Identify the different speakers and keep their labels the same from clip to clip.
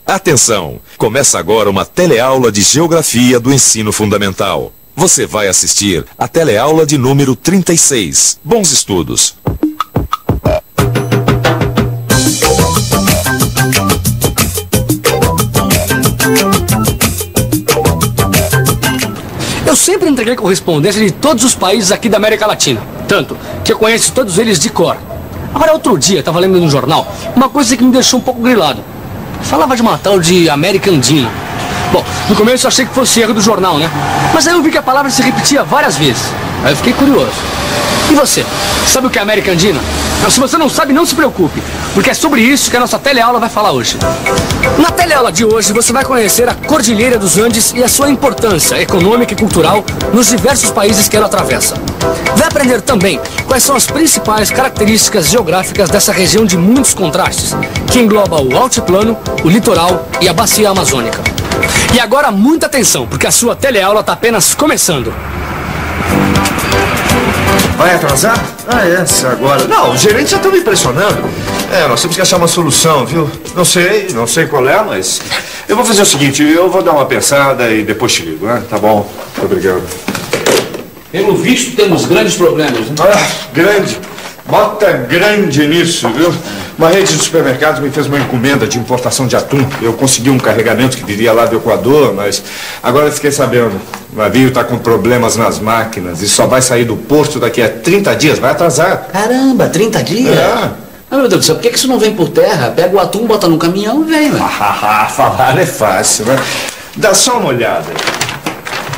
Speaker 1: Atenção! Começa agora uma teleaula de Geografia do Ensino Fundamental. Você vai assistir a teleaula de número 36. Bons estudos!
Speaker 2: Eu sempre entreguei correspondência de todos os países aqui da América Latina. Tanto que eu conheço todos eles de cor. Agora, outro dia, estava lendo no jornal uma coisa que me deixou um pouco grilado. Falava de uma tal de América Andina. Bom, no começo eu achei que fosse erro do jornal, né? Mas aí eu vi que a palavra se repetia várias vezes. Aí eu fiquei curioso. E você? Sabe o que é América Andina? Se você não sabe, não se preocupe, porque é sobre isso que a nossa teleaula vai falar hoje. Na teleaula de hoje, você vai conhecer a Cordilheira dos Andes e a sua importância econômica e cultural nos diversos países que ela atravessa. Vai aprender também quais são as principais características geográficas dessa região de muitos contrastes, que engloba o altiplano, o litoral e a bacia amazônica. E agora, muita atenção, porque a sua teleaula está apenas começando.
Speaker 3: Vai atrasar? Ah, é, agora. Não, os gerentes já estão me impressionando. Nós temos que achar uma solução, viu? Não sei qual é, mas... Eu vou fazer o seguinte, eu vou dar uma pensada e depois te ligo, né? Tá bom, muito obrigado.
Speaker 4: Pelo visto, temos grandes problemas, né?
Speaker 3: Grande. Bota grande nisso, viu? Uma rede de supermercados me fez uma encomenda de importação de atum. Eu consegui um carregamento que viria lá do Equador, mas agora eu fiquei sabendo. O navio está com problemas nas máquinas e só vai sair do porto daqui a 30 dias. Vai atrasar.
Speaker 4: Caramba, 30 dias? Ah, meu Deus do céu, por que isso não vem por terra? Pega o atum, bota no caminhão e vem, velho.
Speaker 3: Falar é fácil, né? Dá só uma olhada.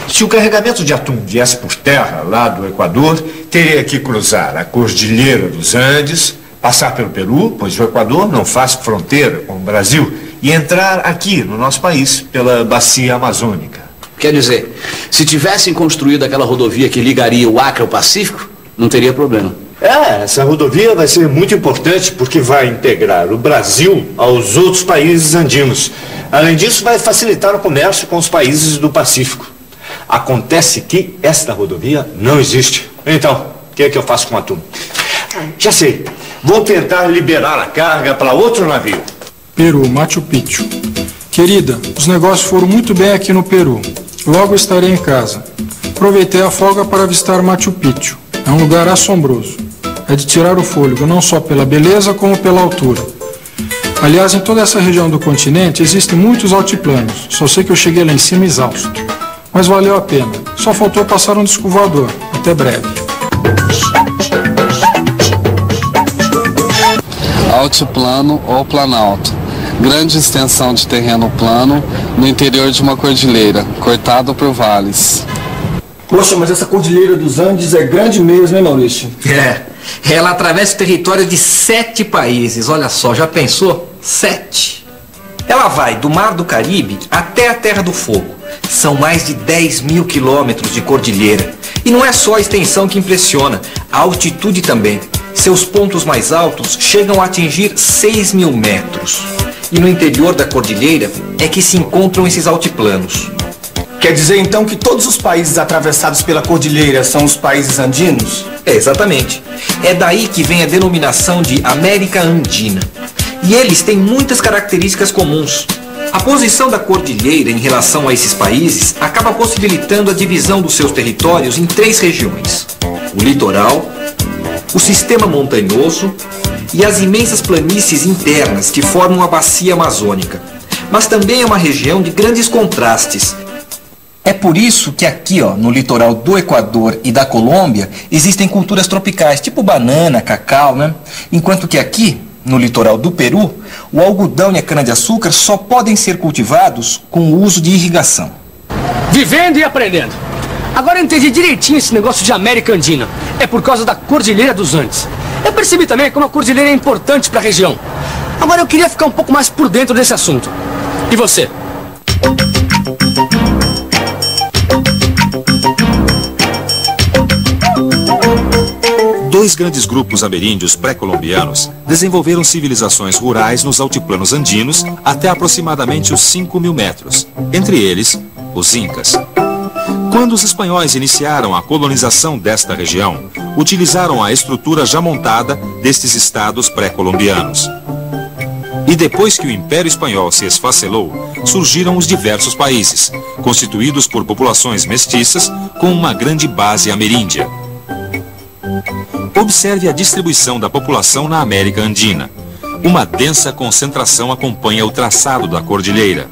Speaker 3: Se o carregamento de atum viesse por terra, lá do Equador, teria que cruzar a Cordilheira dos Andes, passar pelo Peru, pois o Equador não faz fronteira com o Brasil, e entrar aqui no nosso país pela bacia amazônica.
Speaker 4: Quer dizer, se tivessem construído aquela rodovia que ligaria o Acre ao Pacífico, não teria problema.
Speaker 3: Essa rodovia vai ser muito importante porque vai integrar o Brasil aos outros países andinos. Além disso, vai facilitar o comércio com os países do Pacífico. Acontece que esta rodovia não existe. Então, o que é que eu faço com o atum? Já sei. Vou tentar liberar a carga para outro navio.
Speaker 5: Peru, Machu Picchu. Querida, os negócios foram muito bem aqui no Peru. Logo estarei em casa. Aproveitei a folga para avistar Machu Picchu. É um lugar assombroso. É de tirar o fôlego, não só pela beleza, como pela altura. Aliás, em toda essa região do continente existem muitos altiplanos. Só sei que eu cheguei lá em cima exausto. Mas valeu a pena. Só faltou passar um disco voador. Até breve.
Speaker 6: Altiplano ou planalto. Grande extensão de terreno plano no interior de uma cordilheira, cortado por vales.
Speaker 7: Poxa, mas essa Cordilheira dos Andes é grande mesmo, hein, Maurício?
Speaker 8: Ela atravessa o território de 7 países. Olha só, já pensou? 7. Ela vai do Mar do Caribe até a Terra do Fogo. São mais de 10 mil quilômetros de cordilheira. E não é só a extensão que impressiona, a altitude também. Seus pontos mais altos chegam a atingir 6 mil metros. E no interior da cordilheira é que se encontram esses altiplanos.
Speaker 7: Quer dizer então que todos os países atravessados pela cordilheira são os países andinos?
Speaker 8: Exatamente. É daí que vem a denominação de América Andina. E eles têm muitas características comuns. A posição da cordilheira em relação a esses países acaba possibilitando a divisão dos seus territórios em 3 regiões: o litoral, o sistema montanhoso e as imensas planícies internas que formam a bacia amazônica. Mas também é uma região de grandes contrastes. É por isso que aqui, no litoral do Equador e da Colômbia, existem culturas tropicais, tipo banana, cacau, né? Enquanto que aqui, no litoral do Peru, o algodão e a cana-de-açúcar só podem ser cultivados com o uso de irrigação.
Speaker 2: Vivendo e aprendendo. Agora eu entendi direitinho esse negócio de América Andina. É por causa da Cordilheira dos Andes. Eu percebi também como a cordilheira é importante para a região. Agora eu queria ficar um pouco mais por dentro desse assunto. E você?
Speaker 1: Dois grandes grupos ameríndios pré-colombianos desenvolveram civilizações rurais nos altiplanos andinos até aproximadamente os 5 mil metros. Entre eles, os Incas. Quando os espanhóis iniciaram a colonização desta região, utilizaram a estrutura já montada destes estados pré-colombianos. E depois que o Império Espanhol se esfacelou, surgiram os diversos países, constituídos por populações mestiças com uma grande base ameríndia. Observe a distribuição da população na América Andina. Uma densa concentração acompanha o traçado da cordilheira.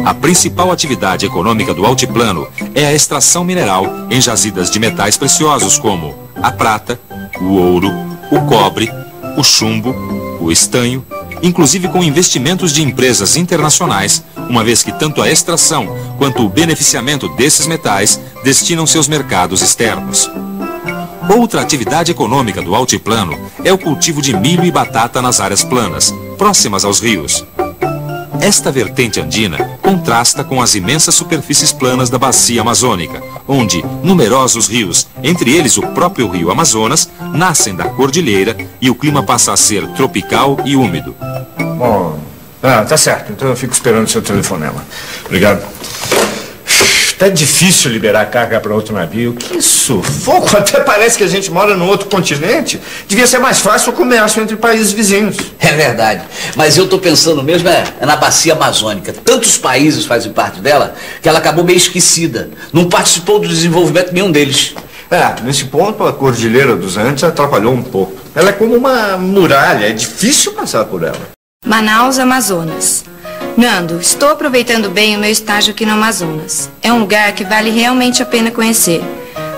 Speaker 1: A principal atividade econômica do altiplano é a extração mineral em jazidas de metais preciosos como a prata, o ouro, o cobre, o chumbo, o estanho, inclusive com investimentos de empresas internacionais, uma vez que tanto a extração quanto o beneficiamento desses metais destinam seus mercados externos. Outra atividade econômica do altiplano é o cultivo de milho e batata nas áreas planas, próximas aos rios. Esta vertente andina contrasta com as imensas superfícies planas da bacia amazônica, onde numerosos rios, entre eles o próprio rio Amazonas, nascem da cordilheira e o clima passa a ser tropical e úmido.
Speaker 3: Bom, tá certo. Então eu fico esperando o seu telefonema. Obrigado. Tá difícil liberar carga para outro navio. Que sufoco! Até parece que a gente mora num outro continente. Devia ser mais fácil o comércio entre países vizinhos.
Speaker 4: É verdade. Mas eu tô pensando mesmo na bacia amazônica. Tantos países fazem parte dela que ela acabou meio esquecida. Não participou do desenvolvimento de nenhum deles.
Speaker 3: Nesse ponto a Cordilheira dos Andes atrapalhou um pouco. Ela é como uma muralha. É difícil passar por ela.
Speaker 9: Manaus, Amazonas. Nando, estou aproveitando bem o meu estágio aqui no Amazonas. É um lugar que vale realmente a pena conhecer.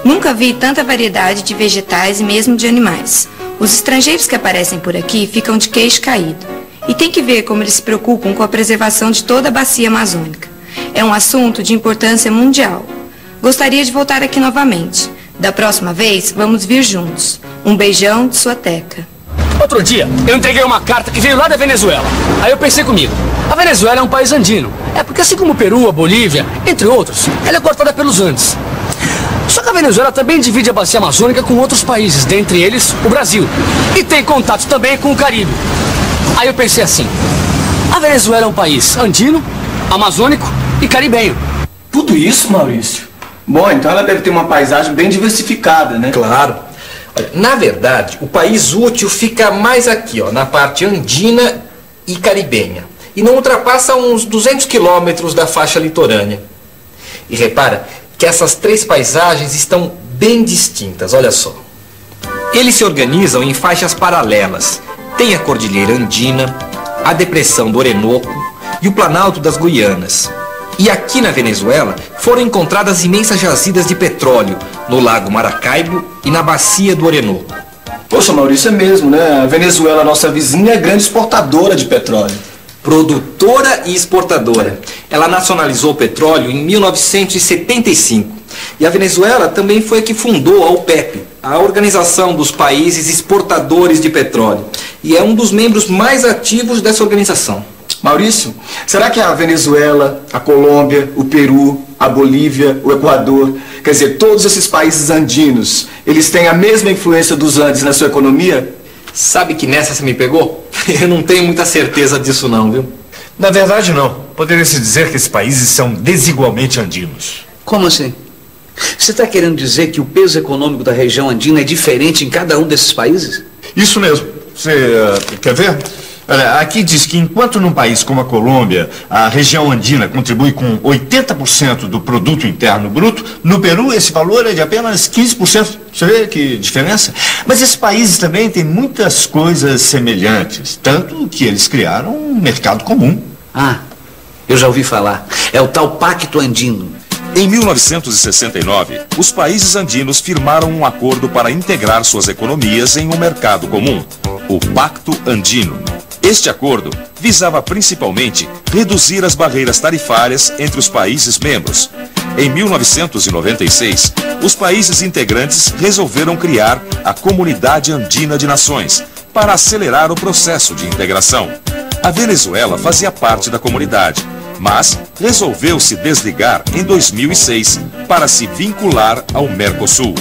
Speaker 9: Nunca vi tanta variedade de vegetais e mesmo de animais. Os estrangeiros que aparecem por aqui ficam de queixo caído. E tem que ver como eles se preocupam com a preservação de toda a bacia amazônica. É um assunto de importância mundial. Gostaria de voltar aqui novamente. Da próxima vez, vamos vir juntos. Um beijão de sua Teca.
Speaker 2: Outro dia, eu entreguei uma carta que veio lá da Venezuela. Aí eu pensei comigo, a Venezuela é um país andino. É porque assim como o Peru, a Bolívia, entre outros, ela é cortada pelos Andes. Só que a Venezuela também divide a bacia amazônica com outros países, dentre eles o Brasil. E tem contato também com o Caribe. Aí eu pensei assim, a Venezuela é um país andino, amazônico e caribenho.
Speaker 7: Tudo isso, Maurício? Bom, então ela deve ter uma paisagem bem diversificada, né?
Speaker 8: Claro. Olha, na verdade, o país útil fica mais aqui, ó, na parte andina e caribenha. E não ultrapassa uns 200 quilômetros da faixa litorânea. E repara que essas três paisagens estão bem distintas, olha só. Eles se organizam em faixas paralelas. Tem a Cordilheira Andina, a Depressão do Orinoco e o Planalto das Guianas. E aqui na Venezuela foram encontradas imensas jazidas de petróleo no Lago Maracaibo e na Bacia do Orinoco.
Speaker 7: Poxa, Maurício, é mesmo, né? A Venezuela, nossa vizinha, é grande exportadora de petróleo.
Speaker 8: Produtora e exportadora. Ela nacionalizou o petróleo em 1975. E a Venezuela também foi a que fundou a OPEP, a Organização dos Países Exportadores de Petróleo. E é um dos membros mais ativos dessa organização.
Speaker 7: Maurício, será que a Venezuela, a Colômbia, o Peru, a Bolívia, o Equador, quer dizer, todos esses países andinos, eles têm a mesma influência dos Andes na sua economia?
Speaker 8: Sabe que nessa você me pegou? Eu não tenho muita certeza disso não, viu?
Speaker 3: Na verdade, não. Poderia-se dizer que esses países são desigualmente andinos.
Speaker 4: Como assim? Você está querendo dizer que o peso econômico da região andina é diferente em cada um desses países?
Speaker 3: Isso mesmo. Você quer ver? Olha, aqui diz que enquanto num país como a Colômbia, a região andina contribui com 80% do produto interno bruto, no Peru esse valor é de apenas 15%. Você vê que diferença? Mas esses países também têm muitas coisas semelhantes, tanto que eles criaram um mercado comum.
Speaker 4: Ah, eu já ouvi falar. É o tal Pacto Andino.
Speaker 1: Em 1969, os países andinos firmaram um acordo para integrar suas economias em um mercado comum, o Pacto Andino. Este acordo visava principalmente reduzir as barreiras tarifárias entre os países membros. Em 1996, os países integrantes resolveram criar a Comunidade Andina de Nações para acelerar o processo de integração. A Venezuela fazia parte da comunidade, mas resolveu se desligar em 2006 para se vincular ao Mercosul.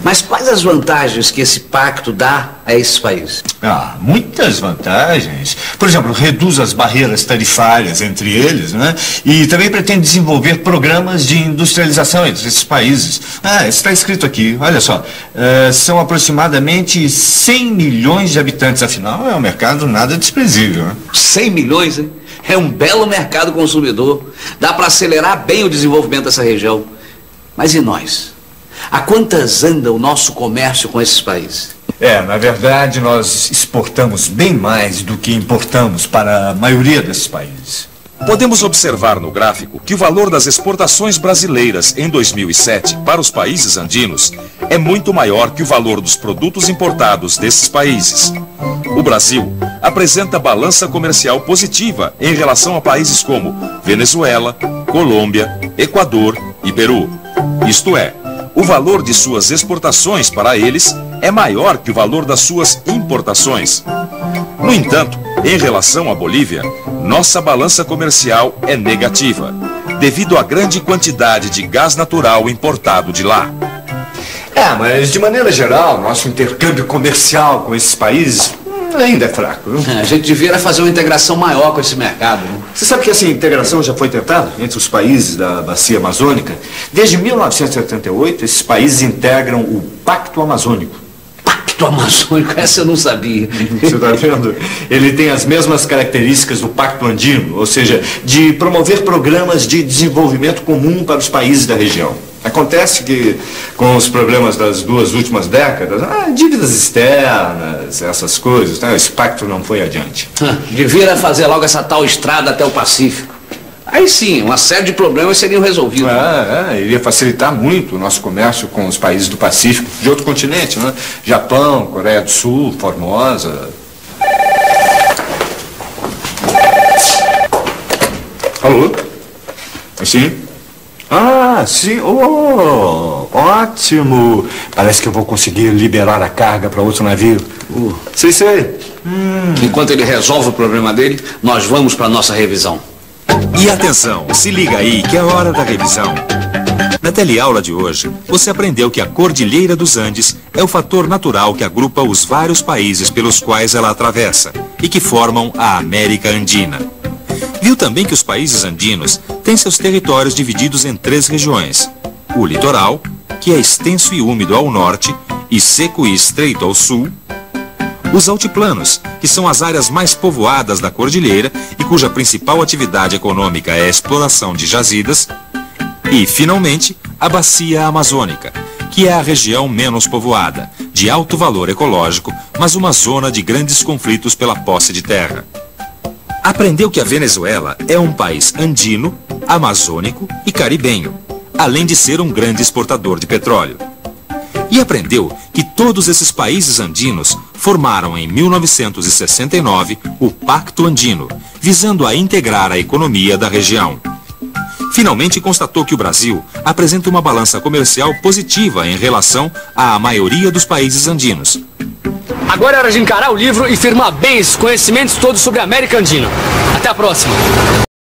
Speaker 4: Mas quais as vantagens que esse pacto dá a esses países?
Speaker 3: Muitas vantagens. Por exemplo, reduz as barreiras tarifárias entre eles, né? E também pretende desenvolver programas de industrialização entre esses países. Isso está escrito aqui, olha só. São aproximadamente 100 milhões de habitantes, afinal é um mercado nada desprezível, né?
Speaker 4: 100 milhões, hein? É um belo mercado consumidor. Dá para acelerar bem o desenvolvimento dessa região. Mas e nós? A quantas anda o nosso comércio com esses países?
Speaker 3: Na verdade, nós exportamos bem mais do que importamos para a maioria desses países.
Speaker 1: Podemos observar no gráfico que o valor das exportações brasileiras em 2007 para os países andinos é muito maior que o valor dos produtos importados desses países. O Brasil apresenta balança comercial positiva em relação a países como Venezuela, Colômbia, Equador e Peru. Isto é, o valor de suas exportações para eles é maior que o valor das suas importações. No entanto, em relação à Bolívia, nossa balança comercial é negativa, devido à grande quantidade de gás natural importado de lá.
Speaker 3: Mas de maneira geral, nosso intercâmbio comercial com esses países ainda é fraco.
Speaker 4: A gente devia fazer uma integração maior com esse mercado.
Speaker 3: Você sabe que essa integração já foi tentada entre os países da Bacia Amazônica? Desde 1978, esses países integram o Pacto Amazônico.
Speaker 4: Pacto Amazônico? Essa eu não sabia.
Speaker 3: Você está vendo? Ele tem as mesmas características do Pacto Andino, ou seja, de promover programas de desenvolvimento comum para os países da região. Acontece que, com os problemas das 2 últimas décadas, dívidas externas, essas coisas, esse pacto não foi adiante.
Speaker 4: Devia fazer logo essa tal estrada até o Pacífico. Aí sim, uma série de problemas seriam resolvidos.
Speaker 3: Iria facilitar muito o nosso comércio com os países do Pacífico, de outro continente, né? Japão, Coreia do Sul, Formosa. Alô? Sim? Sim. Ótimo. Parece que eu vou conseguir liberar a carga para outro navio. Sei.
Speaker 4: Enquanto ele resolve o problema dele, nós vamos para a nossa revisão.
Speaker 1: E atenção, se liga aí que é hora da revisão. Na teleaula de hoje, você aprendeu que a Cordilheira dos Andes é o fator natural que agrupa os vários países pelos quais ela atravessa e que formam a América Andina. Viu também que os países andinos têm seus territórios divididos em 3 regiões. O litoral, que é extenso e úmido ao norte e seco e estreito ao sul. Os altiplanos, que são as áreas mais povoadas da cordilheira e cuja principal atividade econômica é a exploração de jazidas. E, finalmente, a Bacia Amazônica, que é a região menos povoada, de alto valor ecológico, mas uma zona de grandes conflitos pela posse de terra. Aprendeu que a Venezuela é um país andino, amazônico e caribenho, além de ser um grande exportador de petróleo. E aprendeu que todos esses países andinos formaram em 1969 o Pacto Andino, visando a integrar a economia da região. Finalmente constatou que o Brasil apresenta uma balança comercial positiva em relação à maioria dos países andinos.
Speaker 2: Agora é hora de encarar o livro e firmar bem esses conhecimentos todos sobre a América Andina. Até a próxima!